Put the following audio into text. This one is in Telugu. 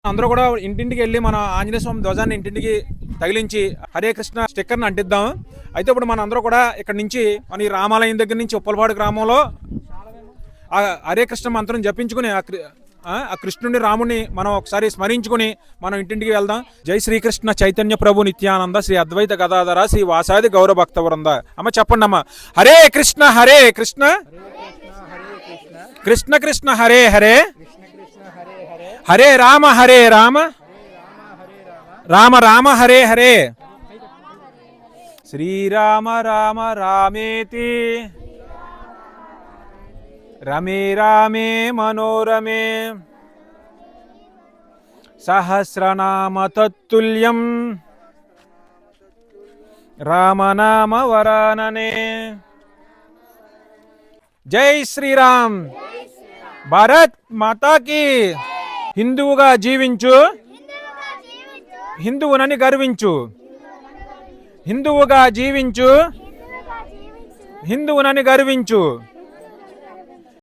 అందరూ కూడా ఇంటింటికి వెళ్ళి మన ఆంజనేయ స్వామి ధ్వజాన్ని ఇంటింటికి తగిలించి హరే కృష్ణ స్టిక్కర్ని అంటిద్దాం. అయితే ఇప్పుడు మన అందరూ కూడా ఇక్కడ నుంచి మన ఈ రామాలయం దగ్గర నుంచి ఉప్పలపాడు గ్రామంలో ఆ హరే కృష్ణ మంత్రం జపించుకుని ఆ కృష్ణుని రాముని మనం ఒకసారి స్మరించుకుని మనం ఇంటింటికి వెళ్దాం. జై శ్రీకృష్ణ చైతన్య ప్రభు నిత్యానంద శ్రీ అద్వైత గదాధర శ్రీ వాసాది గౌరవ భక్త వృంద. అమ్మ చెప్పండి అమ్మ. హరే కృష్ణ కృష్ణ కృష్ణ కృష్ణ హరే హరే హరే రామ రామ రామ హరే హరే. శ్రీరామ రామ రామేతి రమే రామే మనోరమే సహస్రనామ తత్తుల్యం రామనామ వరాననే. జై శ్రీరామ్. భారత్ మాతాకి. హిందువుగా జీవించు, హిందువునని గర్వించు. హిందువుగా జీవించు, హిందువునని గర్వించు.